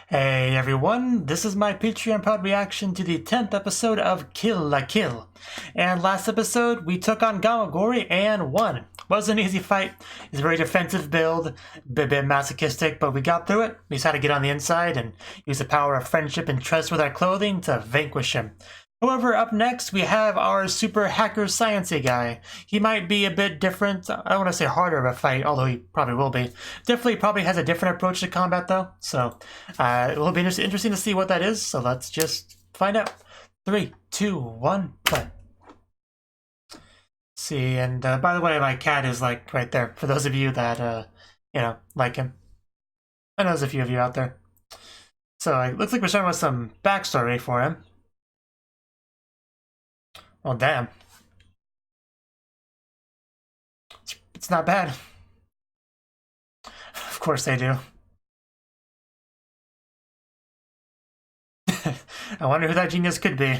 Hey everyone, this is my Patreon pod reaction to the 10th episode of Kill la Kill. And last episode, we took on Gamagori and won. Wasn't an easy fight. It's a very defensive build, a bit masochistic, but we got through it. We just had to get on the inside and use the power of friendship and trust with our clothing to vanquish him. However, up next, we have our super hacker sciencey guy. He might be a bit different. I don't want to say harder of a fight, although he probably will be. Definitely probably has a different approach to combat, though. So it will be interesting to see what that is. So let's just find out. 3, 2, 1, play. See, and by the way, my cat is like right there. For those of you that, like him. I know there's a few of you out there. So it looks like we're starting with some backstory for him. Oh, damn. It's not bad. Of course they do. I wonder who that genius could be.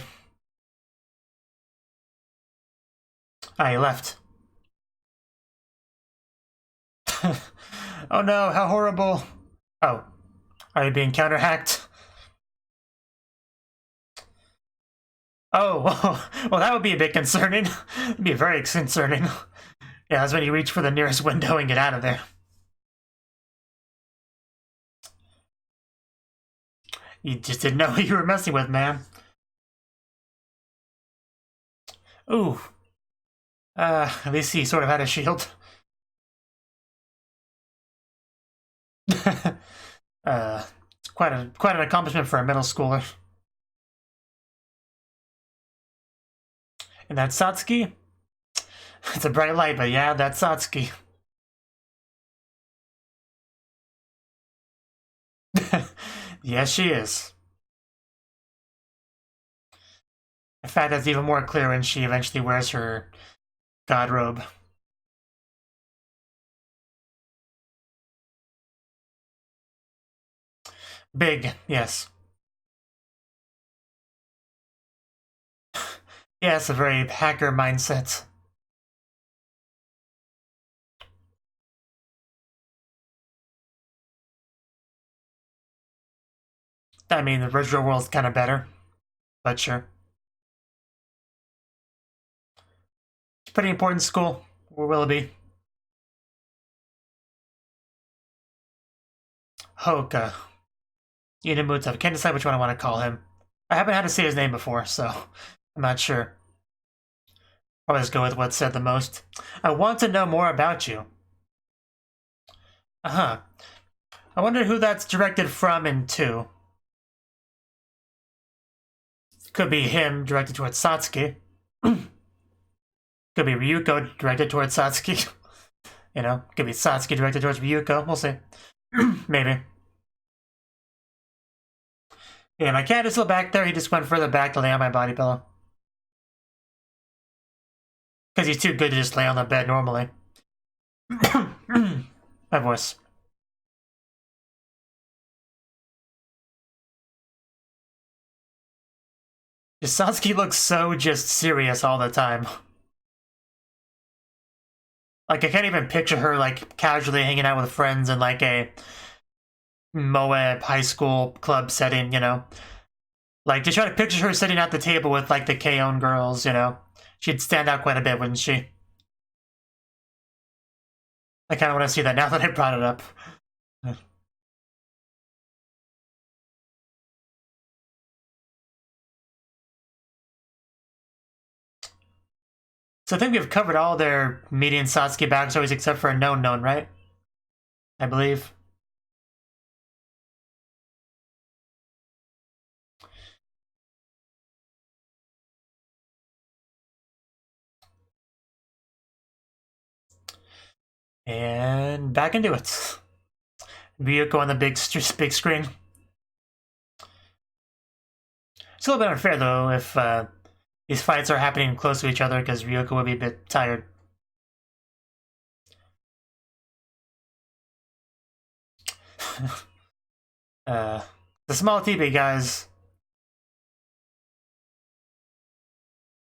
Ah, he left. Oh no, how horrible. Oh, are you being counter-hacked? Oh, well, that would be a bit concerning. It'd be very concerning. Yeah, that's when you reach for the nearest window and get out of there. You just didn't know who you were messing with, man. Ooh. At least he sort of had a shield. It's quite an accomplishment for a middle schooler. And that's Satsuki? It's a bright light, but yeah, that's Satsuki. Yes, she is. In fact, that's even more clear when she eventually wears her god robe. Big, yes. Yes, a very hacker mindset. I mean, the virtual world's kind of better, but sure. It's a pretty important school. Where will it be? Hoka. Inamuta. Can't decide which one I want to call him. I haven't had to say his name before, so I'm not sure. I'll just go with what's said the most. I want to know more about you. Uh-huh. I wonder who that's directed from and to. Could be him directed towards Satsuki. Could be Ryuko directed towards Satsuki. You know, could be Satsuki directed towards Ryuko. We'll see. Maybe. Yeah, my cat is still back there. He just went further back to lay on my body pillow. Because he's too good to just lay on the bed normally. My voice. Satsuki looks so just serious all the time. Like, I can't even picture her, like, casually hanging out with friends in, like, a Moab high school club setting, you know? Like, just try to picture her sitting at the table with, like, the K-On girls, you know? She'd stand out quite a bit, wouldn't she? I kind of want to see that now that I brought it up. So I think we've covered all their Midi and Satsuki backstories except for a known, right? I believe. And back into it. Ryuko on the big screen. It's a little bit unfair though if these fights are happening close to each other because Ryuko would be a bit tired. The small TV, guys.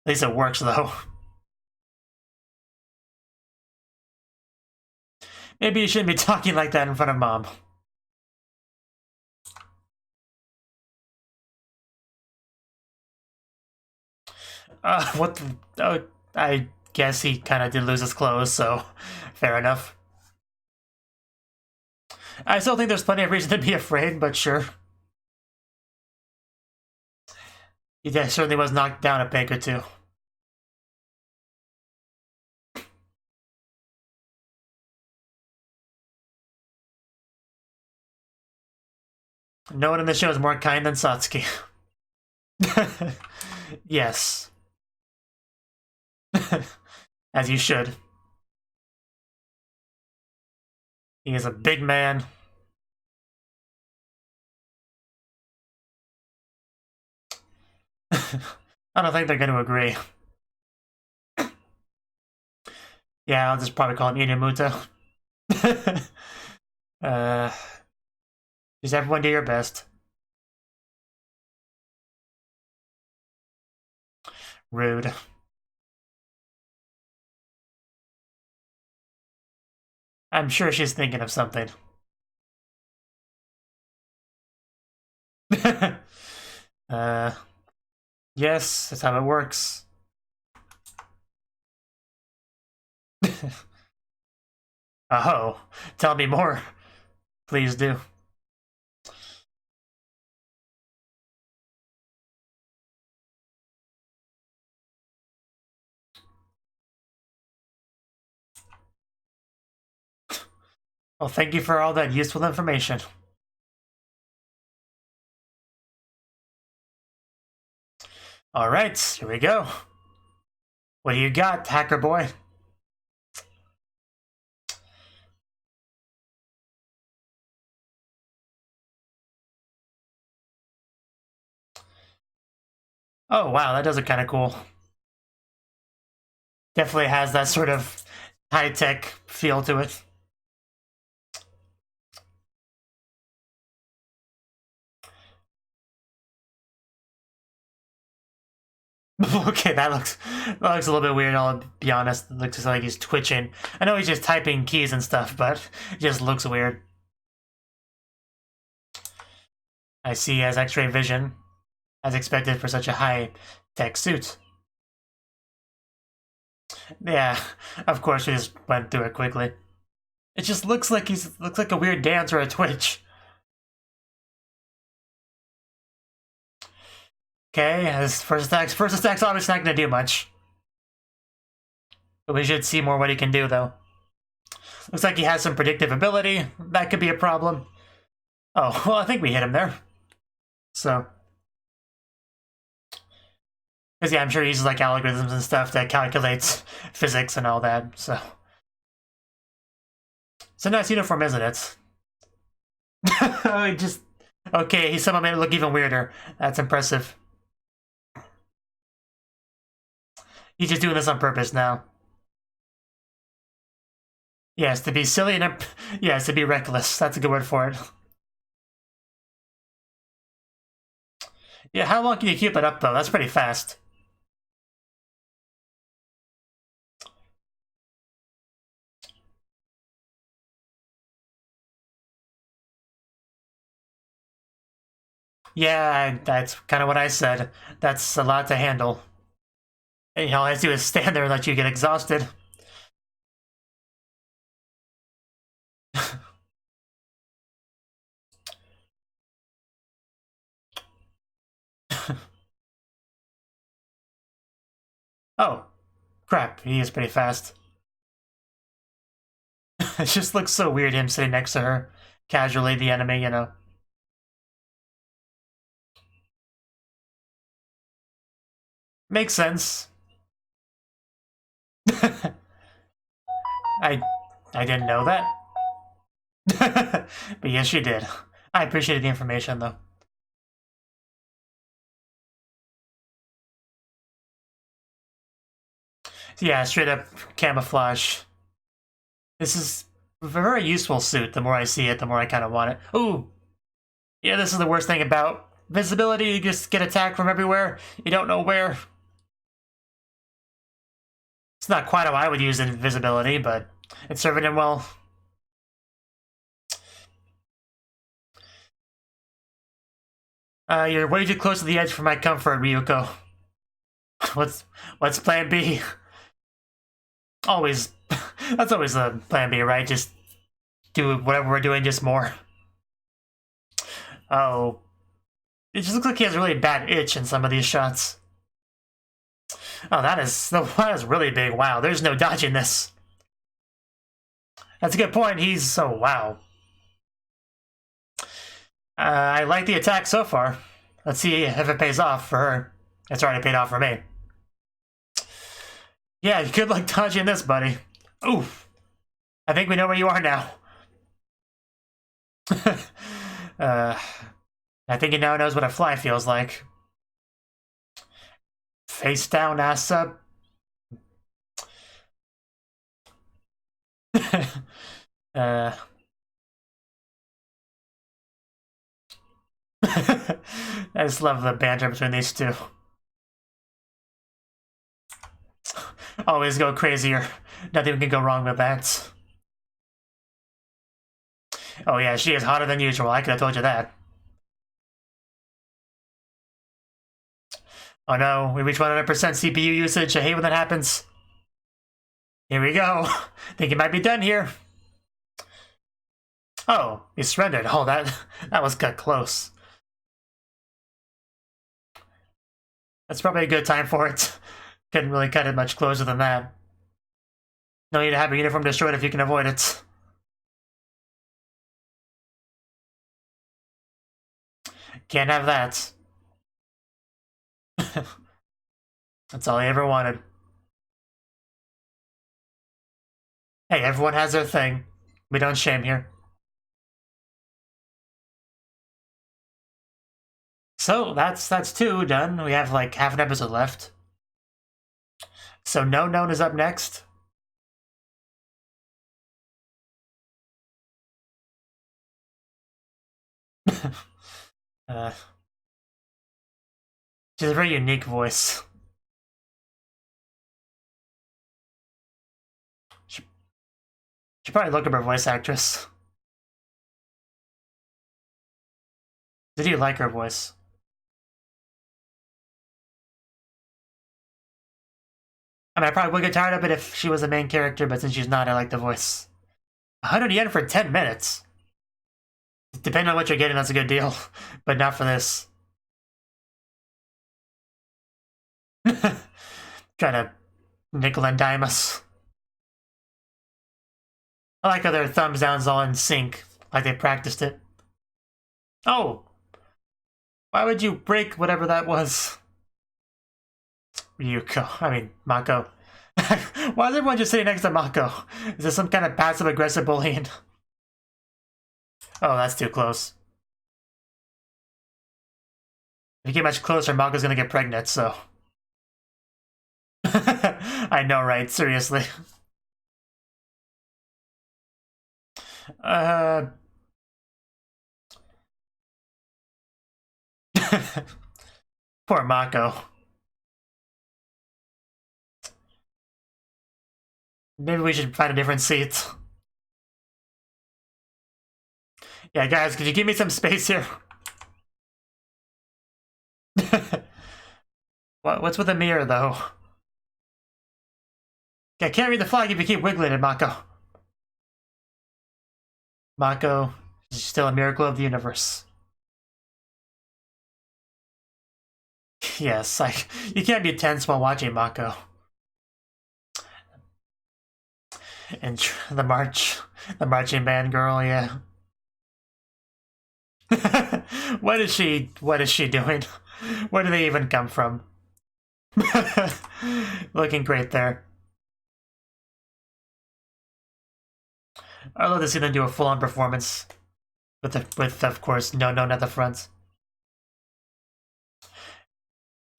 At least it works though. Maybe you shouldn't be talking like that in front of Mom. What the... Oh, I guess he kind of did lose his clothes, so fair enough. I still think there's plenty of reason to be afraid, but sure. He certainly was knocked down a peg or two. No one in the show is more kind than Satsuki. Yes. As you should. He is a big man. I don't think they're going to agree. Yeah, I'll just probably call him Inamuto. Just everyone do your best. Rude. I'm sure she's thinking of something. Yes, that's how it works. Oh, tell me more. Please do. Well, thank you for all that useful information. Alright, here we go. What do you got, hacker boy? Oh wow, that does look kind of cool. Definitely has that sort of high-tech feel to it. Okay, that looks a little bit weird, I'll be honest. It looks like he's twitching. I know he's just typing keys and stuff, but it just looks weird. I see he has X-ray vision, as expected for such a high-tech suit. Yeah, of course we just went through it quickly. It just looks like looks like a weird dance or a twitch. Okay, his first attack's obviously not gonna do much. But we should see more what he can do though. Looks like he has some predictive ability. That could be a problem. Oh, well I think we hit him there. So. Because yeah, I'm sure he uses like algorithms and stuff that calculates physics and all that, so. It's a nice uniform, isn't it? Just okay, he somehow made it look even weirder. That's impressive. He's just doing this on purpose now. Yes, to be silly and yes, to be reckless. That's a good word for it. Yeah, how long can you keep it up though? That's pretty fast. Yeah, that's kind of what I said. That's a lot to handle. And all I have to do is stand there and let you get exhausted. Oh, crap, he is pretty fast. It just looks so weird him sitting next to her, casually, the enemy, you know. Makes sense. I didn't know that. But yes, you did. I appreciated the information, though. Yeah, straight up camouflage. This is a very useful suit. The more I see it, the more I kind of want it. Ooh! Yeah, this is the worst thing about visibility. You just get attacked from everywhere. You don't know where. It's not quite how I would use invisibility, but it's serving him well. You're way too close to the edge for my comfort, Ryuko. What's plan B? Always, that's always the plan B, right? Just do whatever we're doing, just more. Oh, it just looks like he has a really bad itch in some of these shots. Oh, that is really big. Wow, there's no dodging this. That's a good point. He's oh wow. I like the attack so far. Let's see if it pays off for her. It's already paid off for me. Yeah, good luck dodging this, buddy. Oof. I think we know where you are now. I think he now knows what a fly feels like. Face down, ass up. I just love the banter between these two. Always go crazier. Nothing can go wrong with that. Oh yeah, she is hotter than usual. I could have told you that. Oh no, we reach 100% CPU usage. I hate when that happens. Here we go. Think it might be done here. Oh, he surrendered. Oh, that was cut close. That's probably a good time for it. Couldn't really cut it much closer than that. No need to have a uniform destroyed if you can avoid it. Can't have that. That's all I ever wanted. Hey, everyone has their thing. We don't shame here. So that's 2 done. We have like half an episode left. So No Known is up next. She has a very unique voice. Should probably look up her voice actress. Did you like her voice? I mean, I probably would get tired of it if she was the main character, but since she's not, I like the voice. 100 yen for 10 minutes. Depending on what you're getting, that's a good deal, but not for this. Trying to nickel and dime us. I like how their thumbs down's all in sync, like they practiced it. Oh! Why would you break whatever that was? Mako. Why is everyone just sitting next to Mako? Is this some kind of passive-aggressive bullying? Oh, that's too close. If you get much closer, Mako's gonna get pregnant, so... I know, right? Seriously. Poor Mako. Maybe we should find a different seat. Yeah, guys, could you give me some space here? What's with the mirror, though? I can't read the flag if you keep wiggling it, Mako. Mako is still a miracle of the universe. Yes, you can't be tense while watching Mako. And the marching band girl, yeah. What is she doing? Where do they even come from? Looking great there. I'd love to see them do a full-on performance with of course No Known at the front.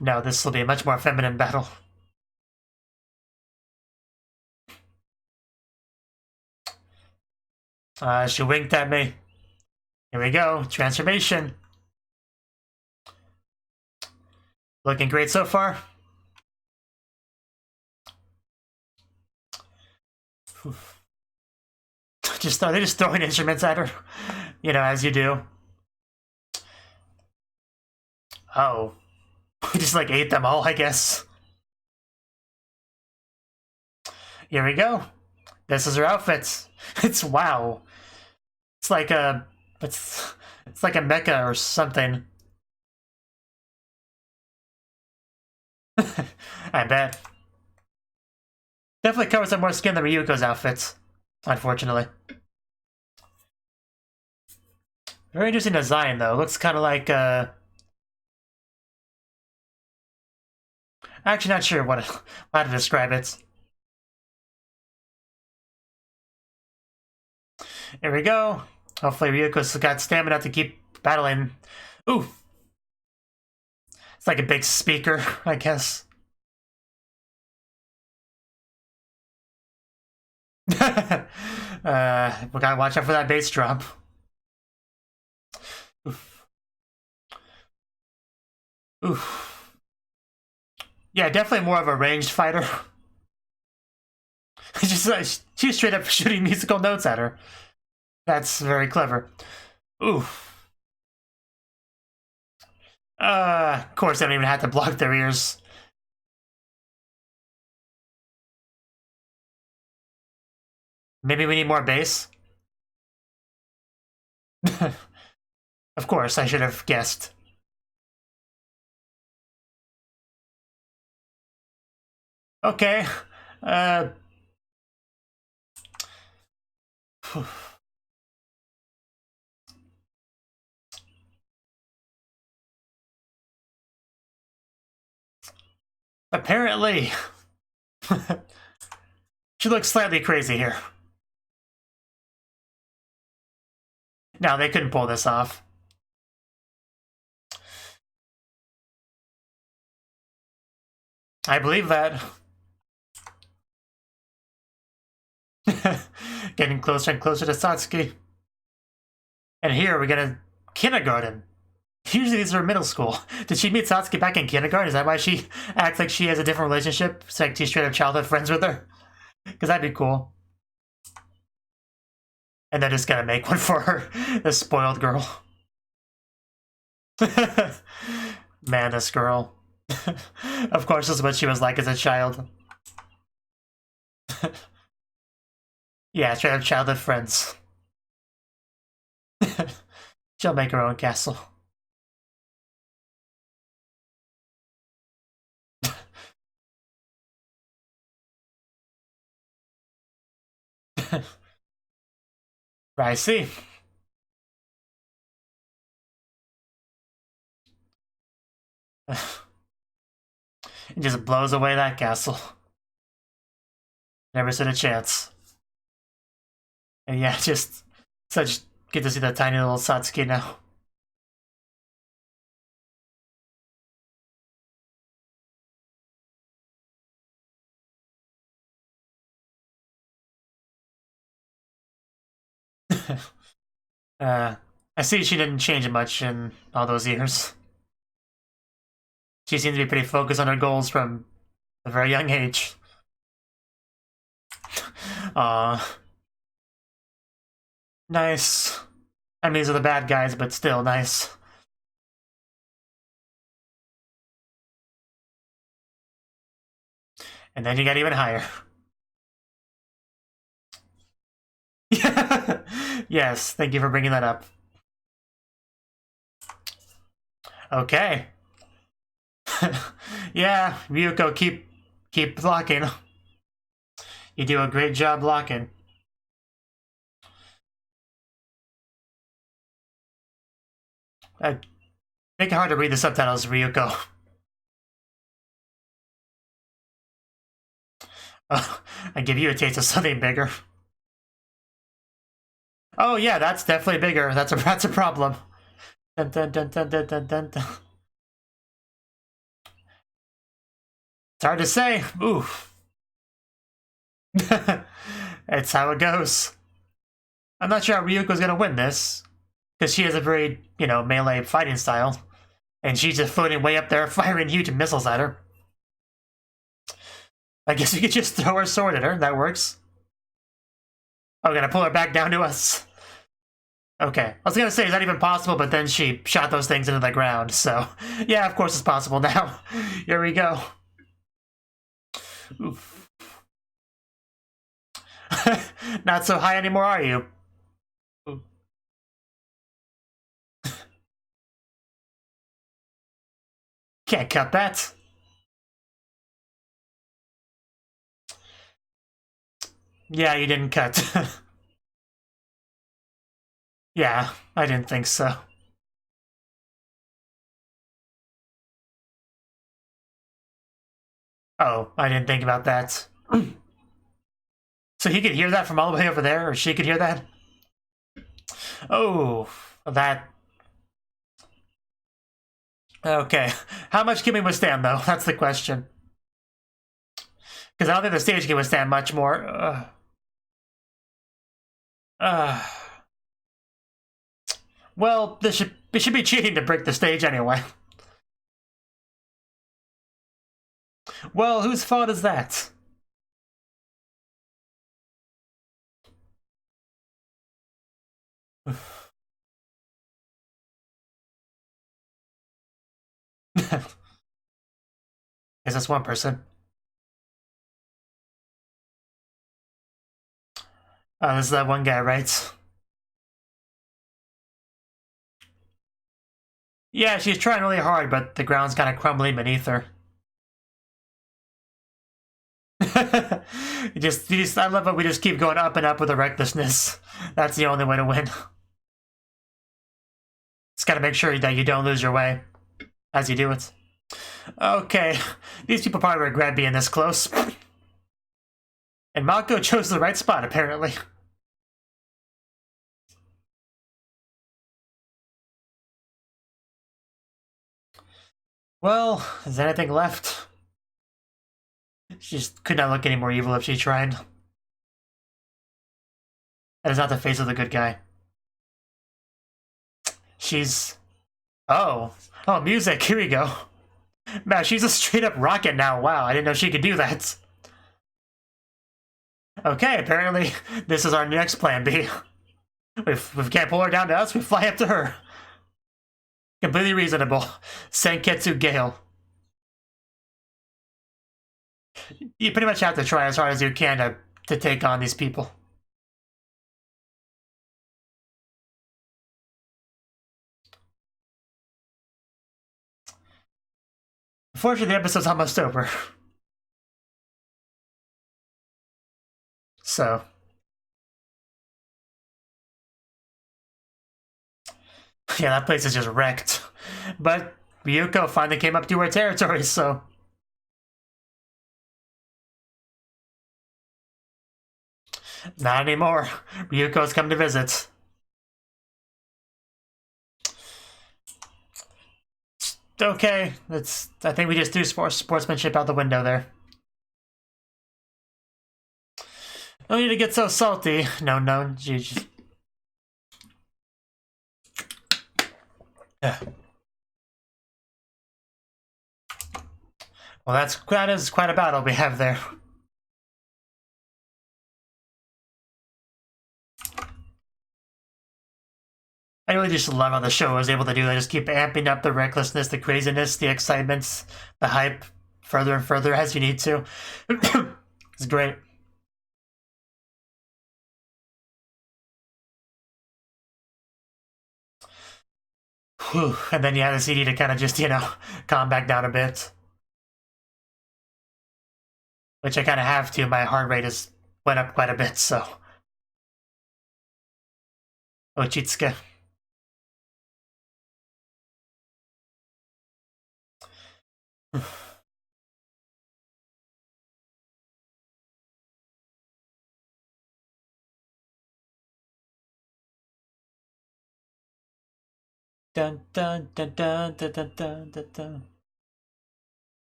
No, this will be a much more feminine battle. She winked at me. Here we go, transformation. Looking great so far. They're just throwing instruments at her, you know, as you do. Oh, we just like ate them all, I guess. here we go. This is her outfit. It's wow. It's like a mecha or something. I bet. Definitely covers up more skin than Ryuko's outfits, unfortunately. Very interesting design, though. Looks kind of like, actually not sure how to describe it. Here we go. Hopefully Ryuko's got stamina to keep battling. Ooh. It's like a big speaker, I guess. We gotta watch out for that bass drop. Oof. Oof. Yeah, definitely more of a ranged fighter. She's straight up shooting musical notes at her. That's very clever. Oof. Of course, they don't even have to block their ears. Maybe we need more bass? Of course, I should have guessed. Okay. Apparently. She looks slightly crazy here. No, they couldn't pull this off. I believe that. Getting closer and closer to Satsuki. And here we get a kindergarten. Usually these are middle school. Did she meet Satsuki back in kindergarten? Is that why she acts like she has a different relationship? It's like she's straight up childhood friends with her? Because that'd be cool. And they're just gonna make one for her. This spoiled girl. Man, this girl. Of course, this is what she was like as a child. Yeah, straight up childhood friends. She'll make her own castle. I see. It just blows away that castle. Never stood a chance. And yeah, just such good to see that tiny little Satsuki now. I see she didn't change much in all those years. She seems to be pretty focused on her goals from a very young age. Nice. I mean, these are the bad guys, but still nice. And then you got even higher. Yes, thank you for bringing that up. Okay. Yeah, Ryuko, keep blocking. You do a great job blocking. Make it hard to read the subtitles, Ryuko. I give you a taste of something bigger. Oh yeah, that's definitely bigger. That's a problem. Dun, dun, dun, dun, dun, dun, dun, dun. It's hard to say. Oof. It's how it goes. I'm not sure how Ryuko's gonna win this, because she has a very, melee fighting style, and she's just floating way up there, firing huge missiles at her. I guess we could just throw our sword at her. That works. Oh, we're gonna pull her back down to us. Okay. I was gonna say, is that even possible? But then she shot those things into the ground, so... Yeah, of course it's possible now. Here we go. Oof. Not so high anymore, are you? Can't cut that. Yeah, you didn't cut. Yeah, I didn't think so. Oh, I didn't think about that. So he could hear that from all the way over there, or she could hear that? Oh, that... Okay. How much can we withstand, though? That's the question. Because I don't think the stage can withstand much more. Well, it should be cheating to break the stage anyway. Well, whose fault is that? Is this one person? Oh, this is that one guy, right? Yeah, she's trying really hard, but the ground's kind of crumbling beneath her. I love it. We just keep going up and up with the recklessness. That's the only way to win. Just gotta make sure that you don't lose your way as you do it. Okay, these people probably regret being this close. And Mako chose the right spot, apparently. Well, is there anything left? She just could not look any more evil if she tried. That is not the face of the good guy. She's... Oh, music, here we go. Man, she's a straight-up rocket now. Wow, I didn't know she could do that. Okay, apparently this is our next plan B. If we can't pull her down to us, we fly up to her. Completely reasonable. Senketsu Gale. You pretty much have to try as hard as you can to take on these people. Unfortunately, the episode's almost over. So. Yeah, that place is just wrecked. But Ryuko finally came up to her territory, so... Not anymore. Ryuko's come to visit. Okay, I think we just do sportsmanship out the window there. No need to get so salty. No, you just... Yeah. Well, that is quite a battle we have there. I really just love how the show is able to do that. Just keep amping up the recklessness, the craziness, the excitement, the hype further and further as you need to. It's great. Whew. And then you have the CD to kind of just, calm back down a bit. Which I kind of have to. My heart rate has went up quite a bit, so. Ochitsuke. Dun dun dun dun dun dun dun dun dun.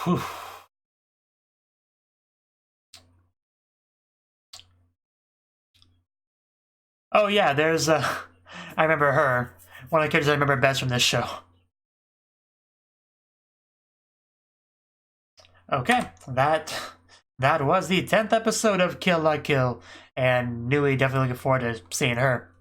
Whew. Oh yeah, there's I remember her. One of the characters I remember best from this show. Okay, that that was the 10th episode of Kill La Kill, and Nui definitely looking forward to seeing her.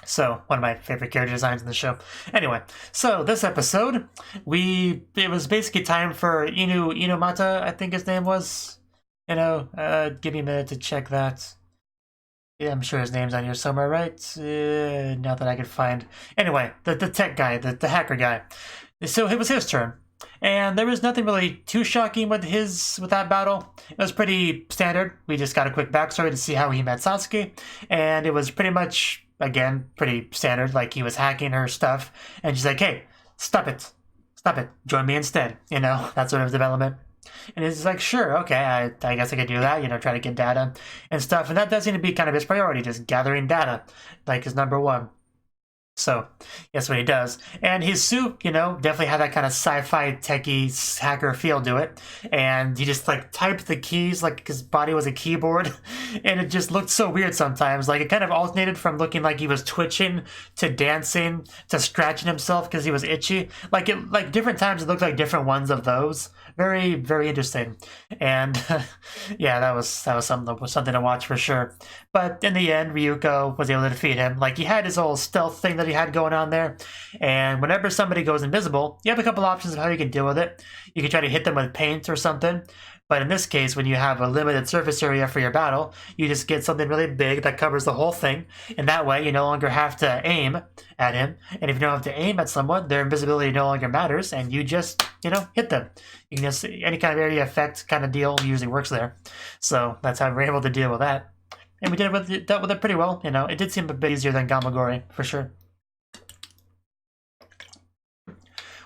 So, one of my favorite character designs in the show. Anyway, so this episode, it was basically time for Inomata, I think his name was. Give me a minute to check that. Yeah, I'm sure his name's on here somewhere, right? Not that I could find. Anyway, the tech guy, the hacker guy. So it was his turn. And there was nothing really too shocking with that battle. It was pretty standard. We just got a quick backstory to see how he met Satsuki. And it was pretty much, again, pretty standard. Like, he was hacking her stuff. And she's like, hey, stop it. Stop it. Join me instead. That sort of development. And he's like, sure, okay, I guess I could do that, try to get data and stuff. And that does seem to be kind of his priority, just gathering data, like his number one. So that's what he does. And his suit, definitely had that kind of sci-fi techie hacker feel to it. And he just typed the keys like his body was a keyboard. And it just looked so weird sometimes. Like, it kind of alternated from looking like he was twitching to dancing to scratching himself because he was itchy. Like different times it looked like different ones of those. Very, very interesting. And yeah, that was something to watch for sure. But in the end, Ryuko was able to defeat him. Like, he had his whole stealth thing that he had going on there. And whenever somebody goes invisible, you have a couple options of how you can deal with it. You can try to hit them with paint or something. But in this case, when you have a limited surface area for your battle, you just get something really big that covers the whole thing. And that way, you no longer have to aim at him. And if you don't have to aim at someone, their invisibility no longer matters. And you just, hit them. You can just, any kind of area effect kind of deal usually works there. So that's how we're able to deal with that. And we dealt with it pretty well. It did seem a bit easier than Gamagori, for sure.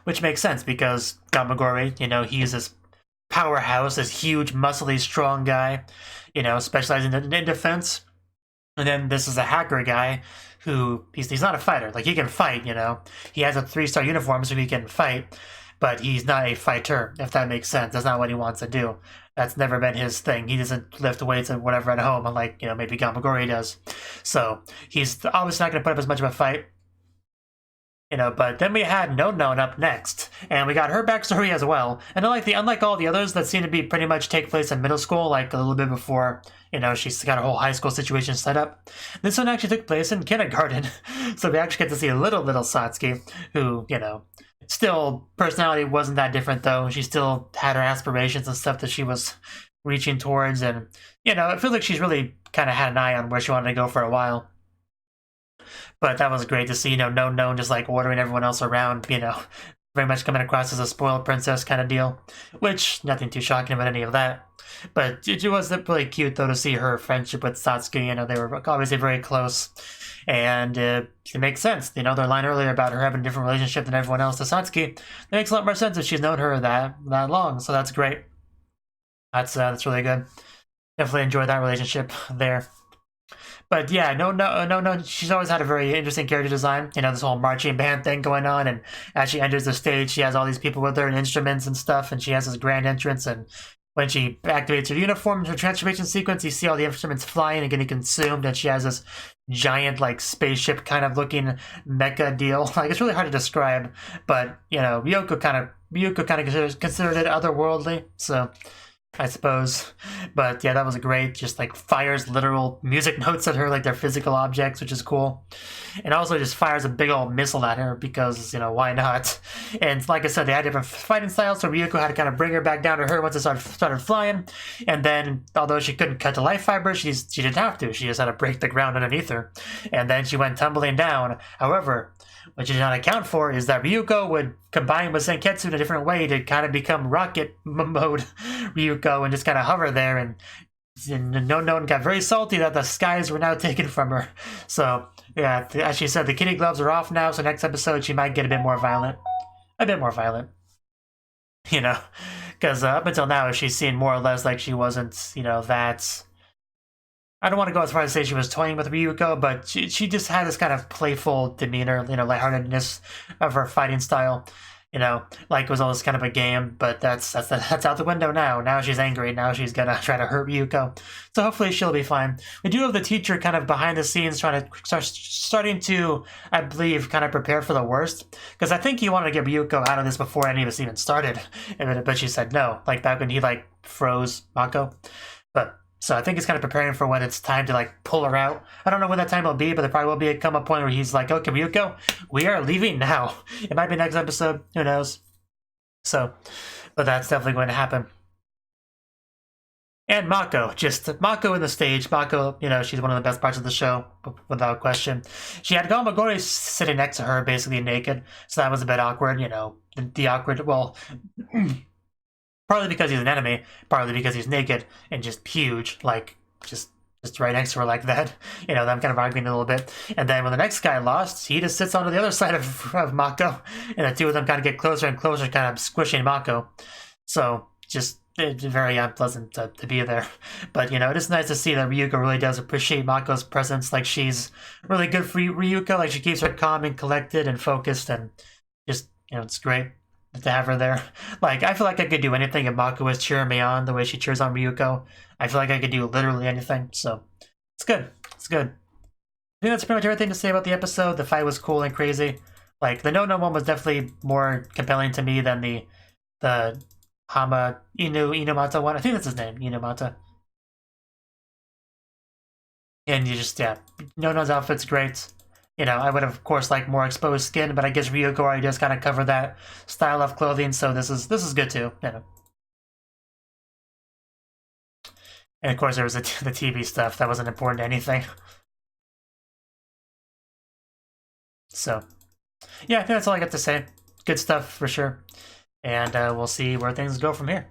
Which makes sense, because Gamagori, he's this powerhouse, this huge, muscly, strong guy, specializing in defense. And then this is a hacker guy who, he's not a fighter. Like, he can fight, He has a 3-star uniform, so he can fight. But he's not a fighter, if that makes sense. That's not what he wants to do. That's never been his thing. He doesn't lift weights and whatever at home, unlike, maybe Gamagori does. So he's obviously not going to put up as much of a fight. But then we had No Known up next, and we got her backstory as well. And unlike all the others that seem to be pretty much take place in middle school, like a little bit before, she's got a whole high school situation set up. This one actually took place in kindergarten, so we actually get to see a little Satsuki, who, still, personality wasn't that different though. She still had her aspirations and stuff that she was reaching towards, and, it feels like she's really kind of had an eye on where she wanted to go for a while. But that was great to see, No Known just ordering everyone else around, very much coming across as a spoiled princess kind of deal, which nothing too shocking about any of that. But it was really cute though to see her friendship with Satsuki. They were obviously very close, and it makes sense. Their line earlier about her having a different relationship than everyone else to Satsuki, it makes a lot more sense if she's known her that long. So that's great. That's really good. Definitely enjoyed that relationship there. But yeah, no, she's always had a very interesting character design. This whole marching band thing going on, and as she enters the stage, she has all these people with her and instruments and stuff, and she has this grand entrance, and when she activates her uniform, her transformation sequence, you see all the instruments flying and getting consumed, and she has this giant, spaceship kind of looking mecha deal. It's really hard to describe, but, Ryuko kind of considered it otherworldly, so I suppose. But yeah, that was great. Just fires literal music notes at her like they're physical objects, which is cool. And also just fires a big old missile at her because, why not? And like I said, they had different fighting styles, so Ryuko had to kind of bring her back down to her once it started flying. And then, although she couldn't cut the life fiber, she didn't have to. She just had to break the ground underneath her. And then she went tumbling down. However, what she did not account for is that Ryuko would combine with Senketsu in a different way to kind of become rocket mode Ryuko and just kind of hover there, and No Known got very salty that the skies were now taken from her. So yeah, as she said, the kitty gloves are off now, so next episode she might get a bit more violent. Because up until now she's seen more or less like she wasn't, that... I don't want to go as far as to say she was toying with Ryuko, but she just had this kind of playful demeanor, lightheartedness of her fighting style. You know, like it was always kind of a game, but that's out the window now. Now she's angry. Now she's gonna try to hurt Ryuko. So hopefully she'll be fine. We do have the teacher kind of behind the scenes starting to, I believe, kind of prepare for the worst. Because I think he wanted to get Ryuko out of this before any of this even started. But she said no, like back when he like froze Mako. But so I think he's kind of preparing for when it's time to like pull her out. I don't know when that time will be, but there probably will come a point where he's like, okay, Ryuko, we are leaving now. It might be next episode, who knows? So, but that's definitely going to happen. And Mako in the stage. Mako, you know, she's one of the best parts of the show, without question. She had Gamagori sitting next to her, basically naked, so that was a bit awkward, you know, the awkward, well... Partly because he's an enemy, partly because he's naked and just huge, like, just right next to her like that. You know, them kind of arguing a little bit. And then when the next guy lost, he just sits onto the other side of Mako, and the two of them kind of get closer and closer, kind of squishing Mako. So, just it's very unpleasant to be there. But, you know, it is nice to see that Ryuko really does appreciate Mako's presence. Like, she's really good for Ryuko. Like, she keeps her calm and collected and focused, and just, you know, it's great to have her there. Like, I feel like I could do anything if Mako was cheering me on the way she cheers on Ryuko. I feel like I could do literally anything, so it's good. It's good. I think that's pretty much everything to say about the episode. The fight was cool and crazy. Like, the no-no one was definitely more compelling to me than the Inumata one. I think that's his name, Inumata. And you just, yeah, No-No's outfit's great. You know, I would have, of course, liked more exposed skin, but I guess Ryuko already does kind of cover that style of clothing, so this is good too. You know. And of course, there was the TV stuff that wasn't important to anything. So, yeah, I think that's all I got to say. Good stuff for sure, and we'll see where things go from here.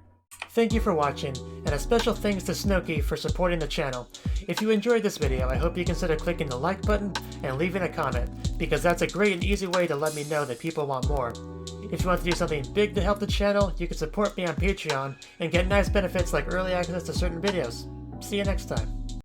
Thank you for watching, and a special thanks to Cnouki for supporting the channel. If you enjoyed this video, I hope you consider clicking the like button and leaving a comment, because that's a great and easy way to let me know that people want more. If you want to do something big to help the channel, you can support me on Patreon and get nice benefits like early access to certain videos. See you next time.